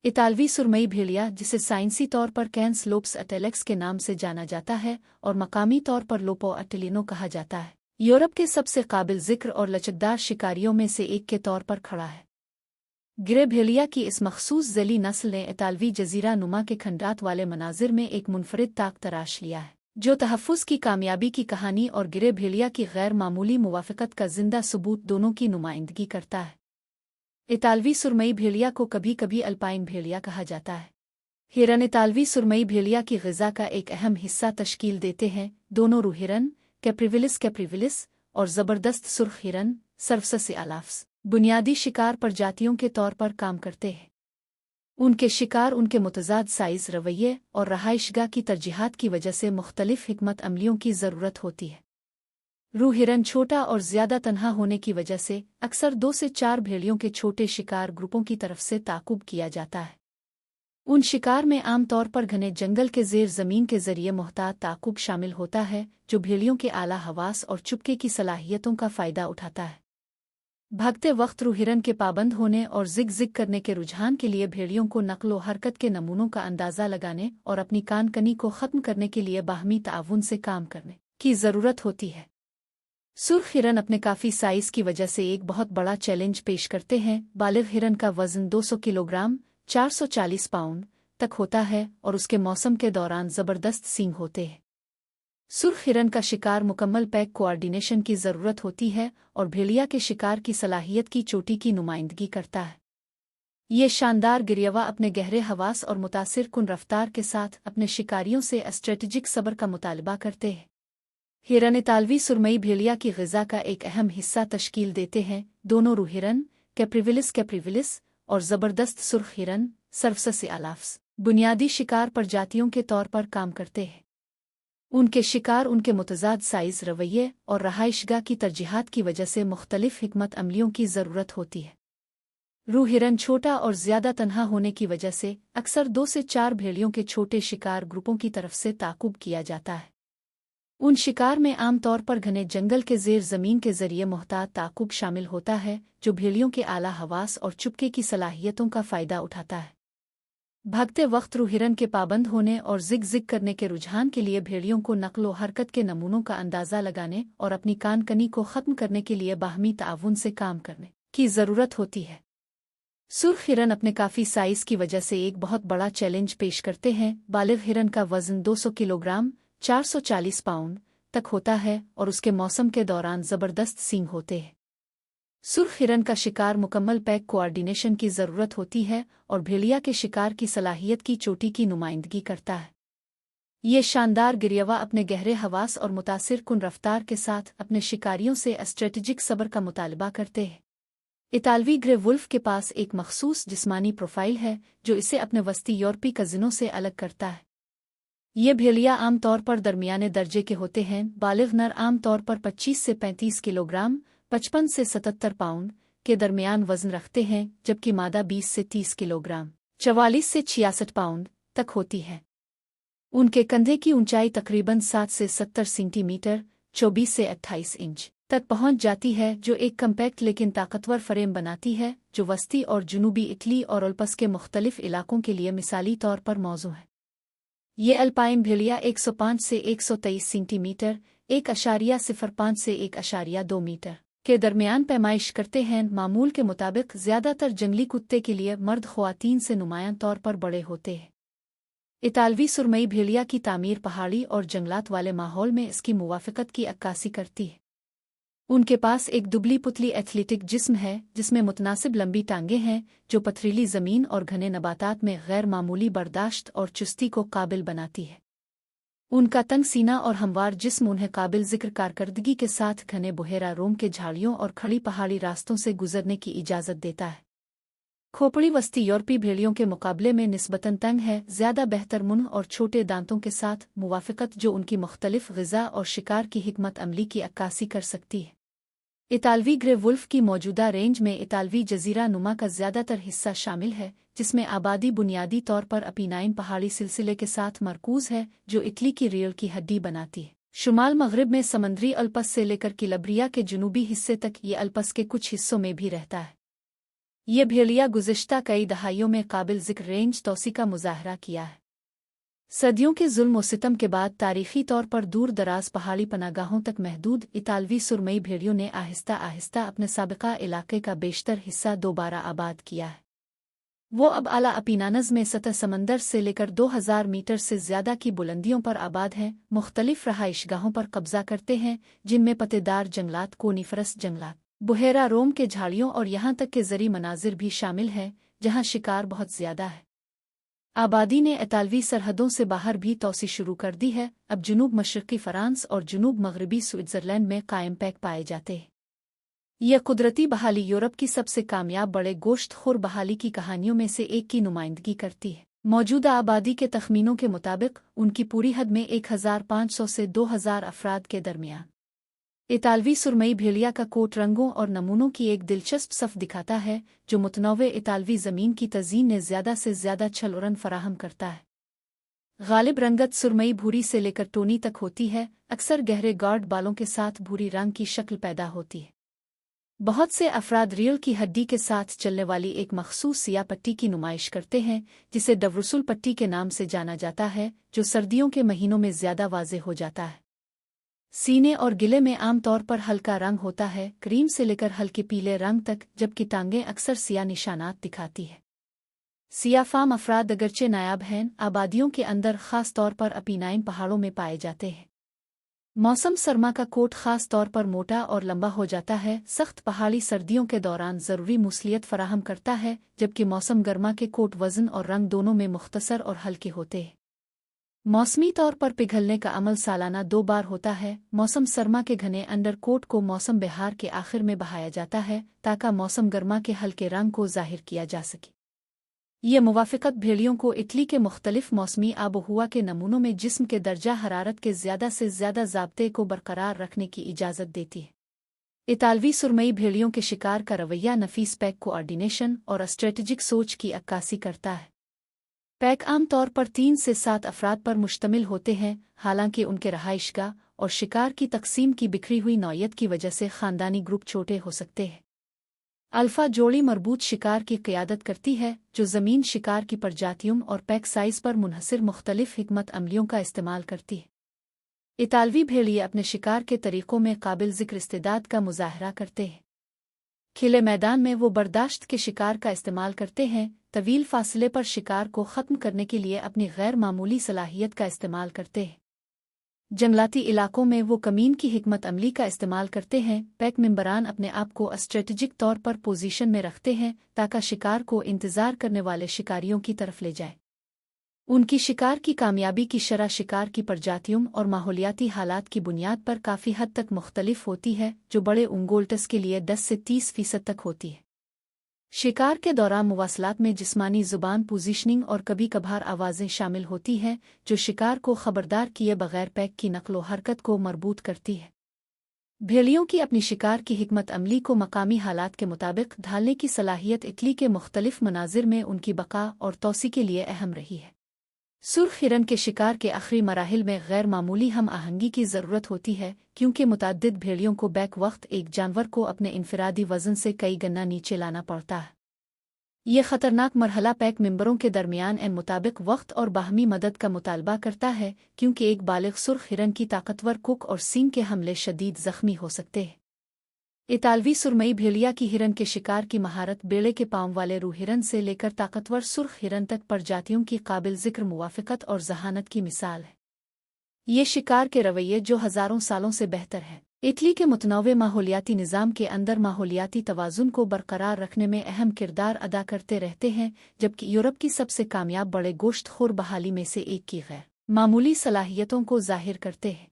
इतालवी सुरमई भेड़िया, जिसे साइंसी तौर पर कैंस लोप्स अटेलेक्स के नाम से जाना जाता है और मकामी तौर पर लोपो अटेलिनो कहा जाता है, यूरोप के सबसे काबिल जिक्र और लचकदार शिकारियों में से एक के तौर पर खड़ा है। गिरे भेड़िया की इस मखसूस ज़ैली नस्ल ने इतालवी जजीरा नुमा के खंडात वाले मनाजिर में एक मुनफरिद ताक तराश लिया है, जो तहफ़्फ़ुज़ की कामयाबी की कहानी और गिरे भेड़िया की गैर मामूली मुवाफ़क़त का जिंदा सबूत दोनों की नुमाइंदगी करता है। इतालवी सुरमई भेड़िया को कभी कभी अल्पाइन भेड़िया कहा जाता है। हिरन इतालवी सुरमई भेड़िया की ग़िज़ा का एक अहम हिस्सा तश्कील देते हैं। दोनों रू हिरन कैप्रिविलिस और ज़बरदस्त सुर्ख हिरन सर्वसस अलाफ्स बुनियादी शिकार प्रजातियों के तौर पर काम करते हैं। उनके शिकार उनके मुतज़ाद साइज़, रवैये और रहाइशगाह की तरजीहात की वजह से मुख्तलिफ हिकमत अमलियों की ज़रूरत होती है। रू हिरन छोटा और ज़्यादा तन्हा होने की वजह से अक्सर 2 से 4 भेड़ियों के छोटे शिकार ग्रुपों की तरफ से ताक़ुब किया जाता है। उन शिकार में आम तौर पर घने जंगल के ज़ेर ज़मीन के ज़रिए मोहतात ताक़ुब शामिल होता है, जो भेड़ियों के आला हवास और चुपके की सलाहियतों का फ़ायदा उठाता है। भागते वक्त रू हिरन के पाबंद होने और ज़िग करने के रुझान के लिए भेड़ियों को नक़्ल व हरकत के नमूनों का अंदाज़ा लगाने और अपनी कानकनी को ख़त्म करने के लिए बाहमी ताउन से काम करने की ज़रूरत होती है। सुर्ख हिरन अपने काफ़ी साइज़ की वजह से एक बहुत बड़ा चैलेंज पेश करते हैं। बालिग़ हिरन का वज़न 200 किलोग्राम 440 पाउंड तक होता है और उसके मौसम के दौरान ज़बरदस्त सींग होते हैं। सुर्ख हिरन का शिकार मुकम्मल पैक कोऑर्डिनेशन की ज़रूरत होती है और भेड़िया के शिकार की सलाहियत की चोटी की नुमाइंदगी करता है। ये शानदार गिरियवा अपने गहरे हवास और मुतासिर कुन रफ्तार के साथ अपने शिकारियों से स्ट्रेटजिक सब्र का मुतालबा करते हैं। हिरन इतालवी सुरमई भेड़िया की ग़िज़ा का एक अहम हिस्सा तश्कील देते हैं। दोनों रू हिरन कैप्रिविलिस और ज़बरदस्त सुर्ख हिरन सर्वसस अलाफ्स बुनियादी शिकार प्रजातियों के तौर पर काम करते हैं। उनके शिकार उनके मुतज़ाद साइज़, रवैये और रहाइशगाह की तरजीहात की वजह से मुख्तलिफ हिकमत अमलियों की ज़रूरत होती है। रू हिरन छोटा और ज़्यादा तन्हा होने की वजह से अक्सर 2 से 4 भेड़ियों के छोटे शिकार ग्रुपों की तरफ से ताक़ुब किया जाता है। उन शिकार में आम तौर पर घने जंगल के ज़ेर ज़मीन के ज़रिए मोहतात ताक़ुब शामिल होता है, जो भेड़ियों के आला हवास और चुपके की सलाहियतों का फ़ायदा उठाता है। भागते वक्त रू हिरन के पाबंद होने और ज़िग करने के रुझान के लिए भेड़ियों को नक़्ल व हरकत के नमूनों का अंदाज़ा लगाने और अपनी कानकनी को ख़त्म करने के लिए बाहमी ताउन से काम करने की ज़रूरत होती है। सुर्ख हिरन अपने काफ़ी साइज़ की वजह से एक बहुत बड़ा चैलेंज पेश करते हैं। बालिग़ हिरन का वज़न 200 किलोग्राम 440 पाउंड तक होता है और उसके मौसम के दौरान ज़बरदस्त सींग होते हैं। सुर्ख हिरन का शिकार मुकम्मल पैक कोऑर्डिनेशन की ज़रूरत होती है और भेड़िया के शिकार की सलाहियत की चोटी की नुमाइंदगी करता है। ये शानदार गिरियवा अपने गहरे हवास और मुतासिर कुन रफ्तार के साथ अपने शिकारियों से स्ट्रेटजिक सब्र का मुतालबा करते हैं। इतालवी ग्रे वुल्फ के पास एक मखसूस जिस्मानी प्रोफ़ाइल है, जो इसे अपने वस्ती यूरोपी कज़िनों से अलग करता है। ये भेड़िया आम तौर पर दरमियाने दर्जे के होते हैं। बालिग़ नर आम तौर पर 25 से 35 किलोग्राम 55 से 77 पाउंड के दरमियान वज़न रखते हैं, जबकि मादा 20 से 30 किलोग्राम 44 से 66 पाउंड तक होती है। उनके कंधे की ऊंचाई तकरीबन 7 से 70 सेंटीमीटर 24 से 28 इंच तक पहुंच जाती है, जो एक कम्पैक्ट लेकिन ताकतवर फ्रेम बनाती है, जो वस्ती और जुनूबी इटली और ओल्पस के मुख्तलिफ इलाकों के लिए मिसाली तौर पर मौजू है। ये अल्पाइन भेड़िया 105 से 123 सेंटीमीटर 1.05 से 1.2 मीटर के दरमियान पैमाइश करते हैं। मामूल के मुताबिक ज़्यादातर जंगली कुत्ते के लिए मर्द ख़वातीन से नुमायां तौर पर बड़े होते हैं। इतालवी सुरमई भेड़िया की तामीर पहाड़ी और जंगलात वाले माहौल में इसकी मुवाफ़क़त की अक्कासी करती है। उनके पास एक दुबली पुतली एथलेटिक जिस्म है, जिसमें मुतनासिब लंबी टांगें हैं, जो पथरीली ज़मीन और घने नबातात में गैर मामूली बर्दाश्त और चुस्ती को काबिल बनाती है। उनका तंग सीना और हमवार जिस्म उन्हें काबिल ज़िक्र कारकर्दगी के साथ घने बुहेरा रोम के झाड़ियों और खड़ी पहाड़ी रास्तों से गुजरने की इजाज़त देता है। खोपड़ी वस्ती यूरोपी भेड़ियों के मुकाबले में निस्बतन तंग है, ज़्यादा बेहतर मुंह और छोटे दांतों के साथ मुवाफ़क़त, जो उनकी मुख्तलिफ ग़िज़ा और शिकार की हिकमत अमली की अक्कासी कर सकती है। इतालवी ग्रे वुल्फ की मौजूदा रेंज में इतालवी जजीरा नुमा का ज़्यादातर हिस्सा शामिल है, जिसमें आबादी बुनियादी तौर पर अपीनाइन पहाड़ी सिलसिले के साथ मरकूज़ है, जो इटली की रीढ़ की हड्डी बनाती है। शुमाल मग़रिब में समंदरी अल्पस से लेकर किलब्रिया के जुनूबी हिस्से तक ये अल्पस के कुछ हिस्सों में भी रहता है। ये भेड़िया गुज़िश्ता कई दहाइयों में काबिल ज़िक्र रेंज तोसी का मुज़ाहरा किया है। सदियों के जुल्म व सितम के बाद तारीख़ी तौर पर दूर दराज पहाड़ी पनागाहों तक महदूद इतालवी सुरमई भेड़ियों ने आहिस्ता आहिस्ता अपने साबिक़ा इलाके का बेशतर हिस्सा दोबारा आबाद किया है। वो अब आला अपीनानज़ में सतह समंदर से लेकर 2000 मीटर से ज़्यादा की बुलंदियों पर आबाद हैं, मुख्तलिफ रहाइशगाहों पर कब्ज़ा करते हैं, जिनमें पत्तेदार जंगलात, कोनीफरस जंगलात, बुहेरा रोम के झाड़ियों और यहाँ तक के ज़री मनाजिर भी शामिल हैं, जहाँ शिकार बहुत ज़्यादा है। आबादी ने इतालवी सरहदों से बाहर भी तोसी शुरू कर दी है। अब जनूब मशरक़ी फ़्रांस और जनूब मग़रिबी स्विट्ज़रलैंड में कायम पैक पाए जाते हैं। यह कुदरती बहाली यूरोप की सबसे कामयाब बड़े गोश्तखोर बहाली की कहानियों में से एक की नुमाइंदगी करती है। मौजूदा आबादी के तखमीनों के मुताबिक उनकी पूरी हद में 1500 से 2000 अफराद के दरमियान। इतालवी सुरमई भेड़िया का कोट रंगों और नमूनों की एक दिलचस्प सफ़ दिखाता है, जो मुतनव्वे इतालवी ज़मीन की तज़ीन में ज़्यादा से ज़्यादा छल फराहम करता है। गालिब रंगत सुरमई भूरी से लेकर टोनी तक होती है, अक्सर गहरे गार्ड बालों के साथ भूरी रंग की शक्ल पैदा होती है। बहुत से अफराद रील की हड्डी के साथ चलने वाली एक मखसूस सियाह पट्टी की नुमाइश करते हैं, जिसे डवरुसुल पट्टी के नाम से जाना जाता है, जो सर्दियों के महीनों में ज़्यादा वाज़ेह हो जाता है। सीने और गिले में आम तौर पर हल्का रंग होता है, क्रीम से लेकर हल्के पीले रंग तक, जबकि टांगें अक्सर सियाह निशानात दिखाती है। सियाफाम अफराद अगरचे नायाब हैं, आबादियों के अंदर ख़ास तौर पर अपीनाइन पहाड़ों में पाए जाते हैं। मौसम सरमा का कोट ख़ास तौर पर मोटा और लंबा हो जाता है। सख्त पहाड़ी सर्दियों के दौरान ज़रूरी मूसलियत फराहम करता है, जबकि मौसम गर्मा के कोट वज़न और रंग दोनों में मुख्तसर और हल्के होते हैं। मौसमी तौर पर पिघलने का अमल सालाना 2 बार होता है। मौसम सरमा के घने अंडर कोट को मौसम बहार के आखिर में बहाया जाता है, ताकि मौसम गर्मा के हल्के रंग को ज़ाहिर किया जा सके। ये मुवाफ़िक़त भेड़ियों को इटली के मुख्तलिफ मौसमी आबोहुआ के नमूनों में जिस्म के दर्जा हरारत के ज़्यादा से ज़्यादा ज़ाब्ते को बरकरार रखने की इजाज़त देती है। इतालवी सुरमई भेड़ियों के शिकार का रवैया नफीस पैक कोऑर्डिनेशन और स्ट्रेटजिक सोच की अक्कासी करता है। पैक आम तौर पर 3 से 7 अफराद पर मुश्तमिल होते हैं, हालांकि उनके रहाइशगाह और शिकार की तकसीम की बिखरी हुई नौयत की वजह से ख़ानदानी ग्रुप छोटे हो सकते हैं। अल्फ़ा जोड़ी मरबूत शिकार की क़ियादत करती है, जो ज़मीन शिकार की प्रजातियों और पैक साइज़ पर मुनहसर मुख्तलिफ हिकमत अमलियों का इस्तेमाल करती है। इतालवी भेड़िए अपने शिकार के तरीक़ों में काबिल ज़िक्र इस्तेदाद का मुज़ाहरा करते हैं। खिले मैदान में वो बर्दाश्त के शिकार का इस्तेमाल करते हैं, तवील फासले पर शिकार को ख़त्म करने के लिए अपनी गैर मामूली सलाहियत का इस्तेमाल करते हैं। जंगलाती इलाकों में वो कमीन की हिकमत अमली का इस्तेमाल करते हैं। पैक मेंबरान अपने आप को स्ट्रेटजिक तौर पर पोजीशन में रखते हैं, ताकि शिकार को इंतज़ार करने वाले शिकारियों की तरफ ले जाए। उनकी शिकार की कामयाबी की शरह शिकार की प्रजातियों और माहौलियाती हालात की बुनियाद पर काफ़ी हद तक मुख्तलिफ होती है, जो बड़े उंगोल्टस के लिए 10 से 30% तक होती है। शिकार के दौरान मुवासलात में जिस्मानी ज़ुबान पोजीशनिंग और कभी कभार आवाज़ें शामिल होती हैं, जो शिकार को खबरदार किए बगैर पैक की नकलो हरकत को मरबूत करती है। भेड़ियों की अपनी शिकार की हिकमत अमली को मकामी हालात के मुताबिक ढालने की सलाहियत इटली के मुख्तलिफ मनाजिर में उनकी बका और तोसी के लिए अहम रही है। सुर्ख हिरन के शिकार के आखिरी मराहिल में गैर मामूली हम आहंगी की ज़रूरत होती है, क्योंकि मुतअद्दिद भेड़ियों को बैक वक्त एक जानवर को अपने इनफरादी वज़न से कई गना नीचे लाना पड़ता है। ये ख़तरनाक मरहला पैक मेंबरों के दरमियान मुताबिक वक्त और बाहमी मदद का मुतालबा करता है, क्योंकि एक बालिग सुर्ख हिरन की ताकतवर कुक और सींग के हमले शदीद ज़ख्मी हो सकते हैं। इतालवी सुरमई भेड़िया की हिरन के शिकार की महारत बेड़े के पाँव वाले रूह हिरन से लेकर ताकतवर सुर्ख हिरन तक प्रजातियों की काबिल ज़िक्र मुवाफ़िक़त और ज़हानत की मिसाल है। ये शिकार के रवैये जो हज़ारों सालों से बेहतर है, इटली के मुतनव्वे माहौलियाती निज़ाम के अंदर माहौलियाती तवाज़ुन को बरकरार रखने में अहम किरदार अदा करते रहते हैं, जबकि यूरोप की सबसे कामयाब बड़े गोश्तखोर बहाली में से एक की गैर मामूली सलाहियतों को ज़ाहिर करते हैं।